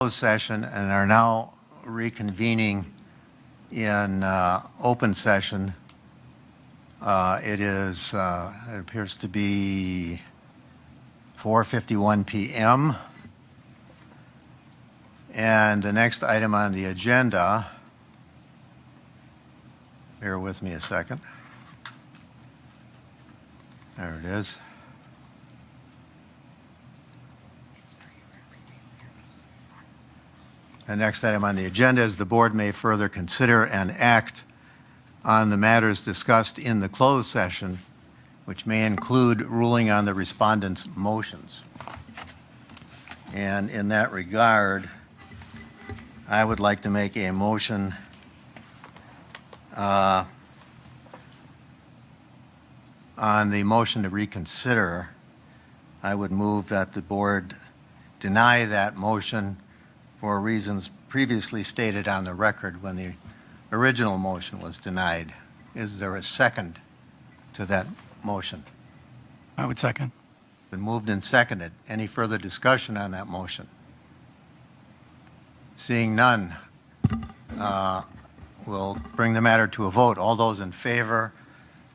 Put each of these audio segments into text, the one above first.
closed session and are now reconvening in open session. It appears to be 4:51 p.m. And the next item on the agenda, bear with me a second. There it is. The next item on the agenda is the board may further consider and act on the matters discussed in the closed session, which may include ruling on the respondents' motions. And in that regard, I would like to make a motion on the motion to reconsider. I would move that the board deny that motion for reasons previously stated on the record when the original motion was denied. Is there a second to that motion? I would second. Been moved and seconded. Any further discussion on that motion? Seeing none, we'll bring the matter to a vote. All those in favor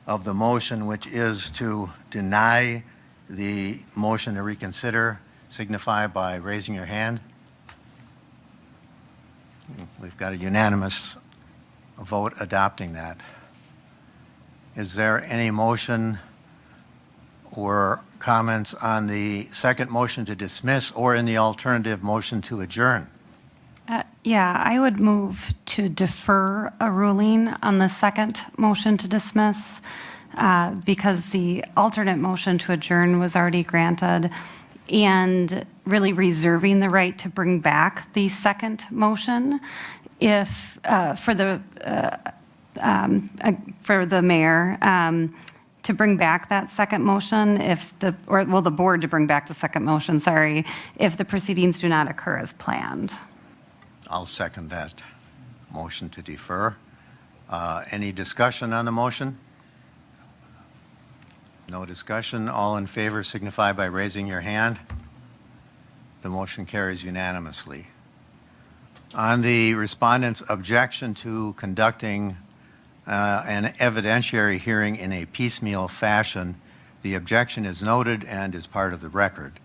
of the motion, which is to deny the motion to reconsider, signify by raising your hand. We've got a unanimous vote adopting that. Is there any motion or comments on the second motion to dismiss, or in the alternative motion to adjourn? Yeah, I would move to defer a ruling on the second motion to dismiss because the alternate motion to adjourn was already granted, and really reserving the right to bring back the second motion if for the mayor to bring back that second motion if the board to bring back the second motion, sorry, if the proceedings do not occur as planned. I'll second that motion to defer. Any discussion on the motion? No discussion. All in favor signify by raising your hand. The motion carries unanimously. On the respondent's objection to conducting an evidentiary hearing in a piecemeal fashion, the objection is noted and is part of the record.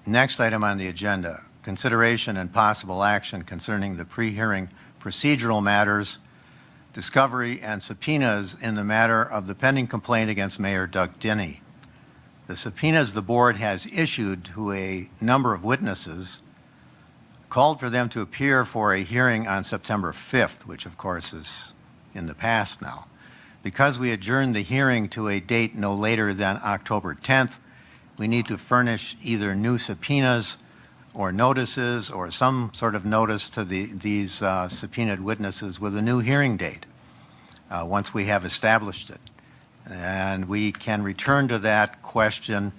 Next item on the agenda, consideration and possible action concerning the pre-hearing procedural matters, discovery and subpoenas in the matter of the pending complaint against Mayor Doug Denny. The subpoenas the board has issued to a number of witnesses called for them to appear for a hearing on September 5th, which of course is in the past now. Because we adjourned the hearing to a date no later than October 10th, we need to furnish either new subpoenas or notices or some sort of notice to these subpoenaed witnesses with a new hearing date once we have established it. And we can return to that question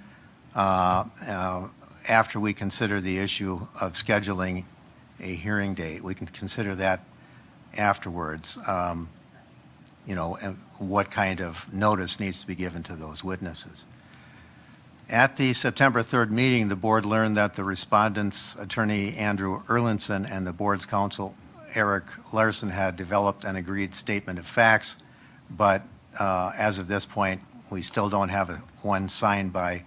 after we consider the issue of scheduling a hearing date. We can consider that afterwards, what kind of notice needs to be given to those witnesses. At the September 3rd meeting, the board learned that the respondent's attorney, Andrew Erlinson, and the board's counsel, Eric Larson, had developed an agreed statement of facts, but as of this point, we still don't have one signed by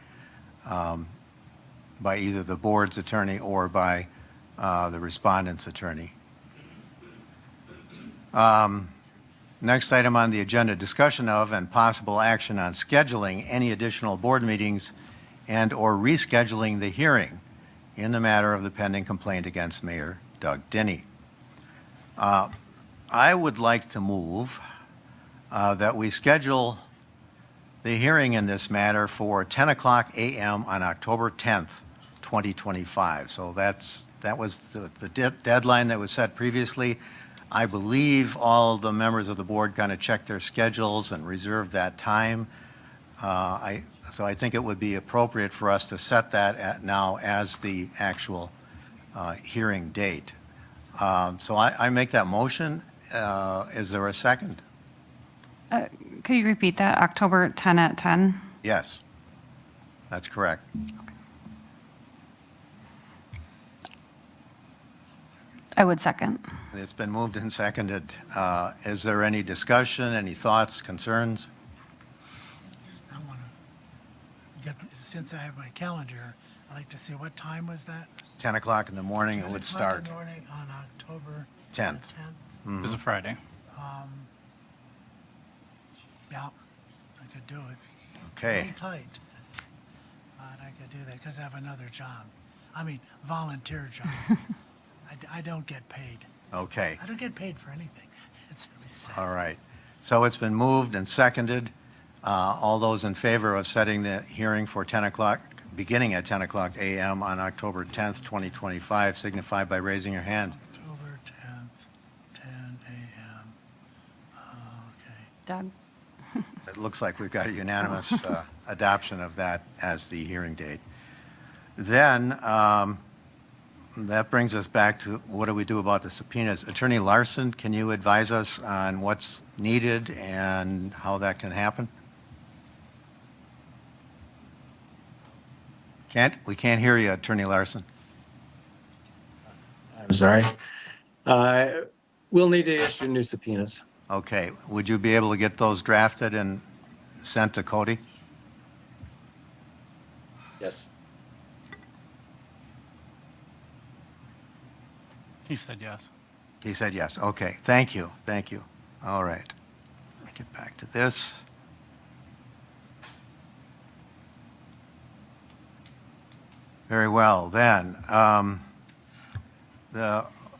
either the board's attorney or by the respondent's attorney. Next item on the agenda, discussion of and possible action on scheduling any additional board meetings and or rescheduling the hearing in the matter of the pending complaint against Mayor Doug Denny. I would like to move that we schedule the hearing in this matter for 10 o'clock a.m. on October 10th, 2025. So that was the deadline that was set previously. I believe all the members of the board kind of checked their schedules and reserved that time. So I think it would be appropriate for us to set that now as the actual hearing date. So I make that motion. Is there a second? Could you repeat that? October 10 at 10? Yes, that's correct. I would second. It's been moved and seconded. Is there any discussion, any thoughts, concerns? I want to get, since I have my calendar, I'd like to see what time was that? 10 o'clock in the morning, it would 10 o'clock start. in the morning on October 10th. 10th. It was a Friday. Yeah, I could do it. A Okay, little tight, but I could do that because I have another job. I mean, volunteer job. I don't get paid. okay, I don't get paid for anything. It's really sad. all right. So it's been moved and seconded. All those in favor of setting the hearing for 10 o'clock, beginning at 10 o'clock a.m. on October 10th, 2025, signify by raising your hand. October 10th, 10 a.m. Okay. Doug? It looks like we've got a unanimous adoption of that as the hearing date. Then, that brings us back to what do we do about the subpoenas? Attorney Larson, can you advise us on what's needed and how that can happen? We can't hear you, Attorney Larson. I'm sorry. We'll need to issue new subpoenas. Okay, would you be able to get those drafted and sent to Cody? Yes. He said yes. He said yes. Okay, thank you, thank you. All right, let me get back to this. Very well, then.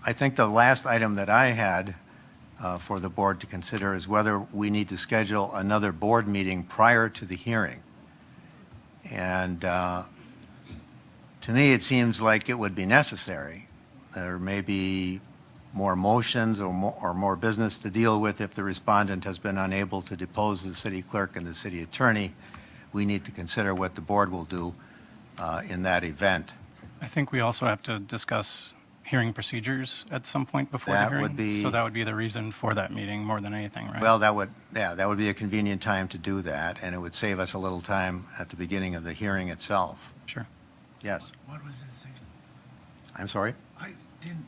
I think the last item that I had for the board to consider is whether we need to schedule another board meeting prior to the hearing. And to me, it seems like it would be necessary. There may be more motions or more business to deal with if the respondent has been unable to depose the city clerk and the city attorney. We need to consider what the board will do in that event. I think we also have to discuss hearing procedures at some point before the That hearing. would be- So that would be the reason for that meeting more than anything, right? Well, that would be a convenient time to do that, and it would save us a little time at the beginning of the hearing itself. Sure. Yes, What was his thing? I'm sorry?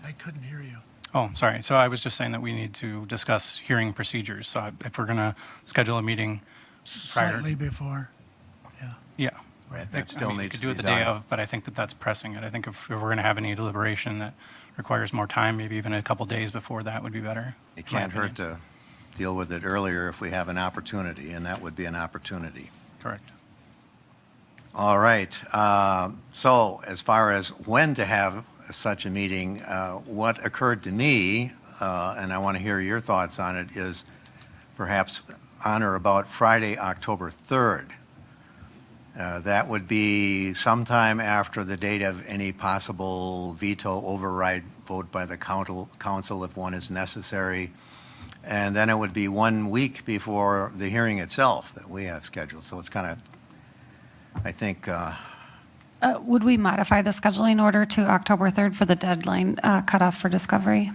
I couldn't hear you. Oh, sorry. So I was just saying that we need to discuss hearing procedures. So if we're going to schedule a meeting prior. Slightly before, yeah. Yeah. Right, I that still mean, you needs could to do be it the day done. of, but I think that that's pressing it. I think if we're going to have any deliberation that requires more time, maybe even a couple days before that would be better. It my can't hurt opinion. to deal with it earlier if we have an opportunity, and that would be an opportunity. Correct. All right. So as far as when to have such a meeting, what occurred to me, and I want to hear your thoughts on it, is perhaps on or about Friday, October 3rd. That would be sometime after the date of any possible veto override vote by the council if one is necessary. And then it would be 1 week before the hearing itself that we have scheduled. So it's kind of, I think, Would we modify the scheduling order to October 3rd for the deadline cutoff for discovery?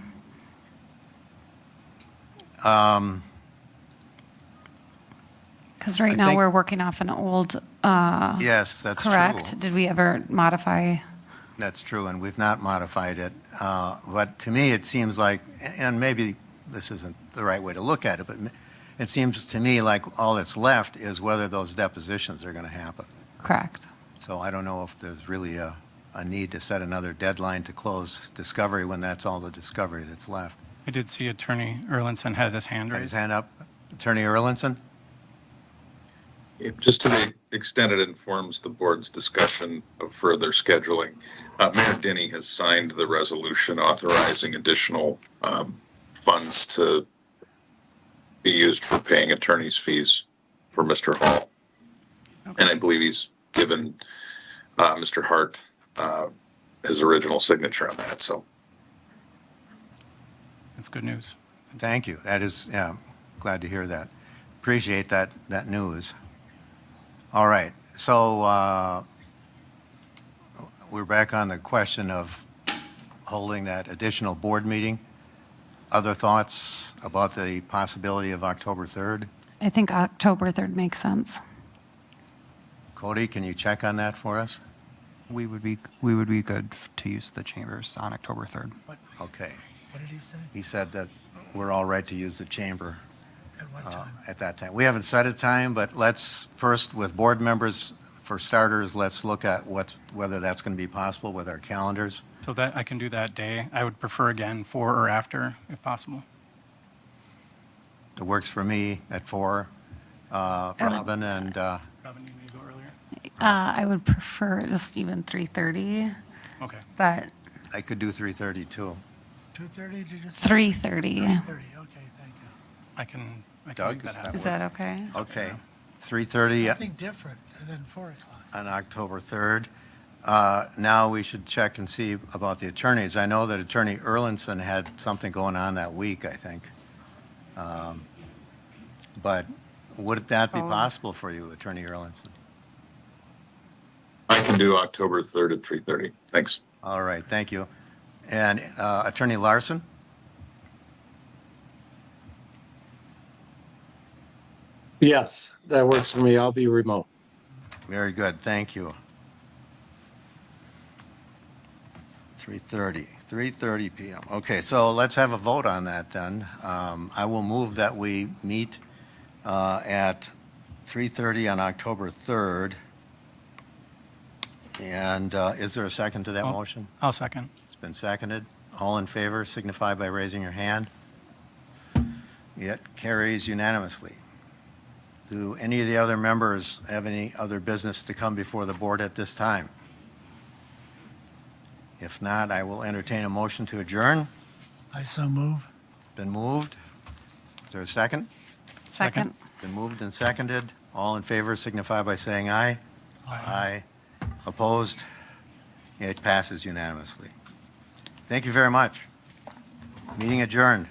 Because right I now think- we're working off an old, yes, that's true. correct? Did we ever modify? That's true, and we've not modified it. But to me, it seems like, and maybe this isn't the right way to look at it, but it seems to me like all that's left is whether those depositions are going to happen. Correct. So I don't know if there's really a need to set another deadline to close discovery when that's all the discovery that's left. I did see Attorney Erlinson had his hand Got his raised. hand up. Attorney Erlinson? Just to the extent it informs the board's discussion of further scheduling, Mayor Denny has signed the resolution authorizing additional funds to be used for paying attorney's fees for Mr. Hall. And I believe he's given Mr. Hart his original signature on that. So That's good news. Thank you. That is, yeah, glad to hear that. Appreciate that news. All right, so we're back on the question of holding that additional board meeting. Other thoughts about the possibility of October 3rd? I think October 3rd makes sense. Cody, can you check on that for us? We would be good to use the chambers on October 3rd. Okay. What did he say? He said that we're all right to use the chamber At what time? at that time. We haven't set a time, but let's first, with board members, for starters, let's look at whether that's going to be possible with our calendars. So that, I can do that day. I would prefer again 4 or after, if possible. It works for me at 4. Robin and, Robin, you need to go earlier? I would prefer just even 3:30, Okay. but I could do 3:30 too. 2:30, did you say? 3:30. 3:30, okay, thank you. I can Doug, make that is that happen. Is that okay? Okay. 3:30 Something different than 4 o'clock. on October 3rd. Now we should check and see about the attorneys. I know that Attorney Erlinson had something going on that week, I think. But would that be possible for you, Attorney Erlinson? I can do October 3rd at 3:30. Thanks. All right, thank you. And Attorney Larson? Yes, that works for me. I'll be remote. Very good, thank you. 3:30 PM. Okay, so let's have a vote on that then. I will move that we meet at 3:30 on October 3rd. And is there a second to that motion? I'll second. It's been seconded. All in favor signify by raising your hand. It carries unanimously. Do any of the other members have any other business to come before the board at this time? If not, I will entertain a motion to adjourn. I so move. Been moved. Is there a second? Second. Been moved and seconded. All in favor signify by saying aye. Aye. Opposed? It passes unanimously. Thank you very much. Meeting adjourned.